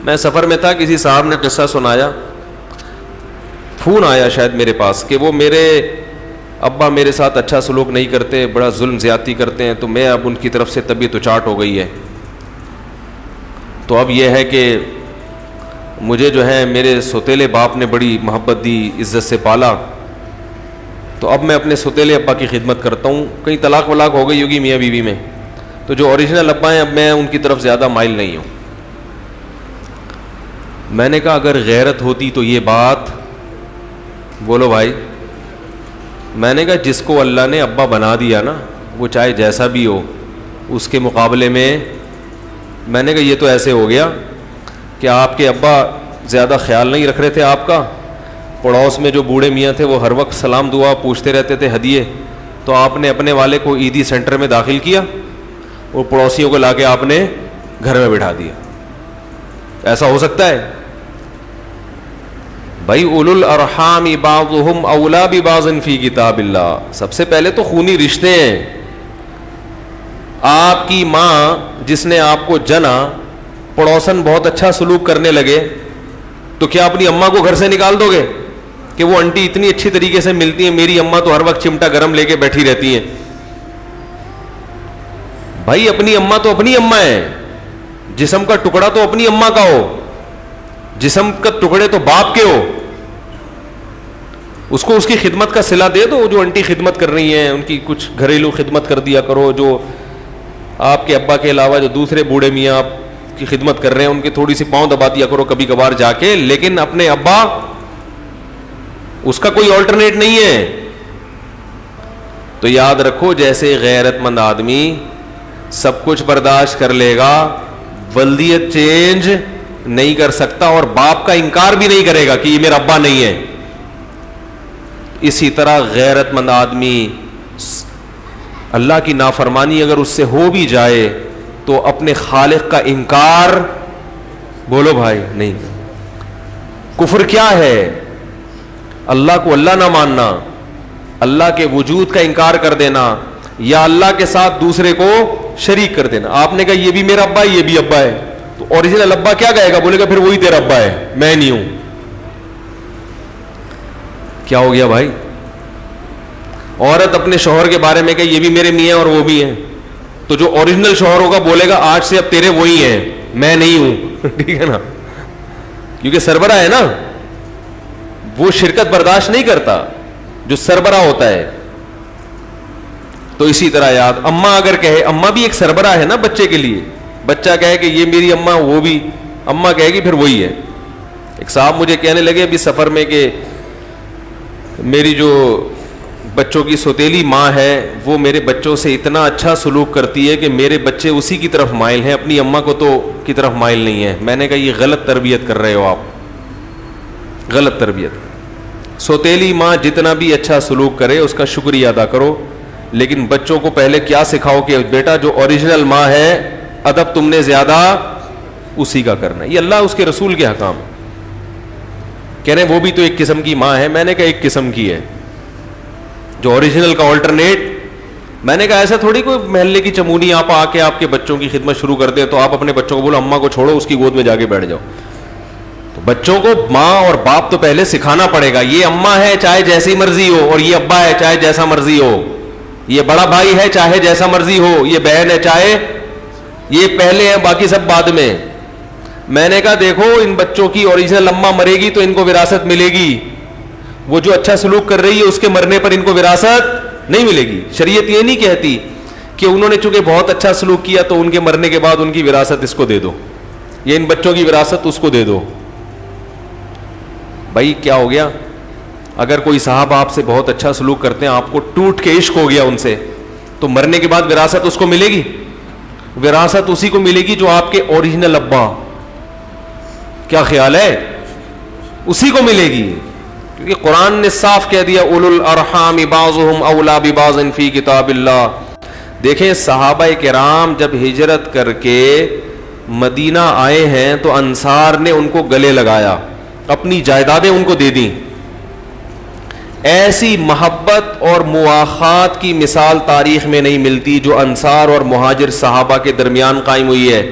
میں سفر میں تھا, کسی صاحب نے قصہ سنایا, فون آیا شاید میرے پاس کہ وہ میرے ابا میرے ساتھ اچھا سلوک نہیں کرتے, بڑا ظلم زیادتی کرتے ہیں, تو میں اب ان کی طرف سے طبیعت اچاٹ ہو گئی ہے. تو اب یہ ہے کہ مجھے جو ہے میرے سوتیلے باپ نے بڑی محبت دی, عزت سے پالا, تو اب میں اپنے سوتیلے ابا کی خدمت کرتا ہوں. کہیں طلاق ولاق ہو گئی ہوگی میاں بیوی میں, تو جو اوریجنل ابا ہیں اب میں ان کی طرف زیادہ مائل نہیں ہوں. میں نے کہا اگر غیرت ہوتی تو یہ بات بولو بھائی. میں نے کہا جس کو اللہ نے ابا بنا دیا نا, وہ چاہے جیسا بھی ہو, اس کے مقابلے میں نے کہا یہ تو ایسے ہو گیا کہ آپ کے ابا زیادہ خیال نہیں رکھ رہے تھے آپ کا, پڑوس میں جو بوڑھے میاں تھے وہ ہر وقت سلام دعا پوچھتے رہتے تھے, ہدیے, تو آپ نے اپنے والے کو عیدی سینٹر میں داخل کیا اور پڑوسیوں کو لا کے آپ نے گھر میں بٹھا دیا. ایسا ہو سکتا ہے بھائی؟ اولو الارحام بعضهم اولا ببعض فی کتاب اللہ. سب سے پہلے تو خونی رشتے ہیں. آپ کی ماں جس نے آپ کو جنا, پڑوسن بہت اچھا سلوک کرنے لگے, تو کیا اپنی اماں کو گھر سے نکال دو گے کہ وہ انٹی اتنی اچھی طریقے سے ملتی ہیں, میری اماں تو ہر وقت چمٹا گرم لے کے بیٹھی رہتی ہیں؟ بھائی اپنی اماں تو اپنی اماں ہے, جسم کا ٹکڑا تو اپنی اماں کا ہو, جسم کا ٹکڑے تو باپ کے ہو. اس کو اس کی خدمت کا صلہ دے دو. جو انٹی خدمت کر رہی ہیں ان کی کچھ گھریلو خدمت کر دیا کرو. جو آپ کے ابا کے علاوہ جو دوسرے بوڑھے میاں آپ کی خدمت کر رہے ہیں ان کی تھوڑی سی پاؤں دبا دیا کرو کبھی کبھار جا کے, لیکن اپنے ابا اس کا کوئی آلٹرنیٹ نہیں ہے. تو یاد رکھو, جیسے غیرت مند آدمی سب کچھ برداشت کر لے گا, ولدیت چینج نہیں کر سکتا اور باپ کا انکار بھی نہیں کرے گا کہ یہ میرا ابا نہیں ہے. اسی طرح غیرت مند آدمی اللہ کی نافرمانی اگر اس سے ہو بھی جائے تو اپنے خالق کا انکار, بولو بھائی, نہیں. کفر کیا ہے؟ اللہ کو اللہ نہ ماننا, اللہ کے وجود کا انکار کر دینا, یا اللہ کے ساتھ دوسرے کو شریک کر دینا. آپ نے کہا یہ بھی میرا ابا ہے, یہ بھی ابا ہے, تو اوریجنل ابا کیا کہے گا؟ بولے گا پھر وہی تیرا ابا ہے, میں نہیں ہوں. کیا ہو گیا بھائی؟ عورت اپنے شوہر کے بارے میں کہ یہ بھی میرے میاں اور وہ بھی ہیں, تو جو اوریجنل شوہر ہوگا بولے گا آج سے اب تیرے وہی ہیں, میں نہیں ہوں. ٹھیک ہے نا, کیونکہ سربراہ ہے نا, وہ شرکت برداشت نہیں کرتا جو سربراہ ہوتا ہے. تو اسی طرح یاد, اماں اگر کہے, اماں بھی ایک سربراہ ہے نا بچے کے لیے. بچہ کہے کہ یہ میری اماں, وہ بھی اماں کہے گی پھر وہی ہے. ایک صاحب مجھے کہنے لگے ابھی سفر میں کہ میری جو بچوں کی سوتیلی ماں ہے وہ میرے بچوں سے اتنا اچھا سلوک کرتی ہے کہ میرے بچے اسی کی طرف مائل ہیں, اپنی اماں کو تو کی طرف مائل نہیں ہے. میں نے کہا یہ غلط تربیت کر رہے ہو آپ, غلط تربیت. سوتیلی ماں جتنا بھی اچھا سلوک کرے اس کا شکریہ ادا کرو, لیکن بچوں کو پہلے کیا سکھاؤ کہ بیٹا جو اوریجنل ماں ہے ادب تم نے زیادہ اسی کا کرنا ہے. یہ اللہ اس کے رسول کے حکام. کہہ رہے ہیں وہ بھی تو ایک قسم کی ماں ہے. میں نے کہا ایک قسم کی ہے, جو اوریجنل کا آلٹرنیٹ. میں نے کہا ایسا تھوڑی کوئی محلے کی چمونی آپ آ کے آپ کے بچوں کی خدمت شروع کر دیں تو آپ اپنے بچوں کو بولو اماں کو چھوڑو اس کی گود میں جا کے بیٹھ جاؤ. تو بچوں کو ماں اور باپ تو پہلے سکھانا پڑے گا. یہ اماں ہے چاہے جیسی مرضی ہو, اور یہ ابا ہے چاہے جیسا مرضی ہو. یہ بڑا بھائی ہے چاہے جیسا مرضی ہو, یہ بہن ہے چاہے, یہ پہلے ہیں باقی سب بعد میں. میں نے کہا دیکھو ان بچوں کی اوریجنل اماں مرے گی تو ان کو وراثت ملے گی, وہ جو اچھا سلوک کر رہی ہے اس کے مرنے پر ان کو وراثت نہیں ملے گی. شریعت یہ نہیں کہتی کہ انہوں نے چونکہ بہت اچھا سلوک کیا تو ان کے مرنے کے بعد ان کی وراثت اس کو دے دو, یا ان بچوں کی وراثت اس کو دے دو. بھائی کیا ہو گیا؟ اگر کوئی صاحب آپ سے بہت اچھا سلوک کرتے ہیں, آپ کو ٹوٹ کے عشق ہو گیا ان سے, تو مرنے کے بعد وراثت اس کو ملے گی. وراثت اسی کو ملے گی جو آپ کے اوریجنل ابا. کیا خیال ہے؟ اسی کو ملے گی, کیونکہ قرآن نے صاف کہہ دیا اولو الارحام بعضهم اولا ببعض فی کتاب اللہ. دیکھیں صحابہ کرام جب ہجرت کر کے مدینہ آئے ہیں تو انصار نے ان کو گلے لگایا, اپنی جائیدادیں ان کو دے دیں. ایسی محبت اور مواخات کی مثال تاریخ میں نہیں ملتی جو انصار اور مہاجر صحابہ کے درمیان قائم ہوئی ہے.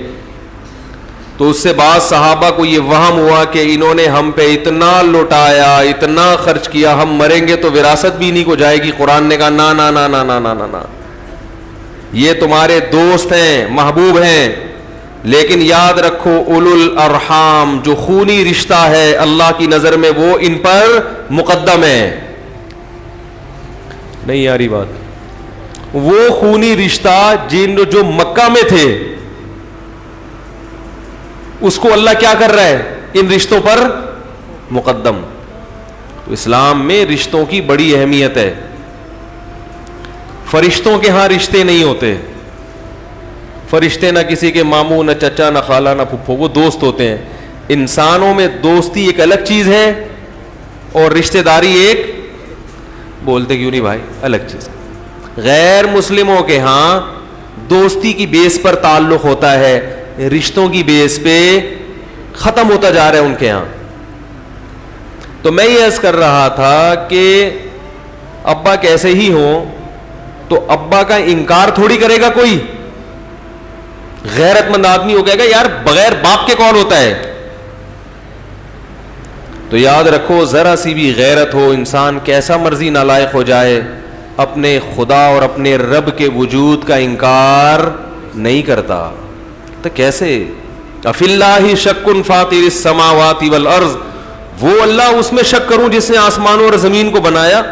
تو اس سے بعض صحابہ کو یہ وہم ہوا کہ انہوں نے ہم پہ اتنا لوٹایا, اتنا خرچ کیا, ہم مریں گے تو وراثت بھی انہیں کو جائے گی. قرآن نے کہا نا نا نا نا نا نا نا, یہ تمہارے دوست ہیں, محبوب ہیں, لیکن یاد رکھو اولو الارحام, جو خونی رشتہ ہے اللہ کی نظر میں وہ ان پر مقدم ہے. نہیں یاری بات, وہ خونی رشتہ جو مکہ میں تھے اس کو اللہ کیا کر رہا ہے, ان رشتوں پر مقدم. تو اسلام میں رشتوں کی بڑی اہمیت ہے. فرشتوں کے ہاں رشتے نہیں ہوتے, فرشتے نہ کسی کے ماموں, نہ چچا, نہ خالہ, نہ پھپھو, وہ دوست ہوتے ہیں. انسانوں میں دوستی ایک الگ چیز ہے اور رشتہ داری ایک, بولتے کیوں نہیں بھائی, الگ چیز ہے. غیر مسلموں کے ہاں دوستی کی بیس پر تعلق ہوتا ہے, رشتوں کی بیس پہ ختم ہوتا جا رہا ہے ان کے ہاں. تو میں یہ عرض کر رہا تھا کہ ابا کیسے ہی ہوں تو ابا کا انکار تھوڑی کرے گا کوئی. غیرت مند آدمی ہو کہے گا یار بغیر باپ کے کون ہوتا ہے. تو یاد رکھو ذرا سی بھی غیرت ہو, انسان کیسا مرضی نالائق ہو جائے, اپنے خدا اور اپنے رب کے وجود کا انکار نہیں کرتا. تو کیسے, افی اللہ شک فاطر السماوات والارض, وہ اللہ اس میں شک کروں جس نے آسمانوں اور زمین کو بنایا.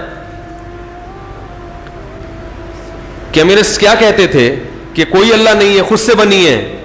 کیمرس کیا کہتے تھے کہ کوئی اللہ نہیں ہے, خود سے بنی ہے.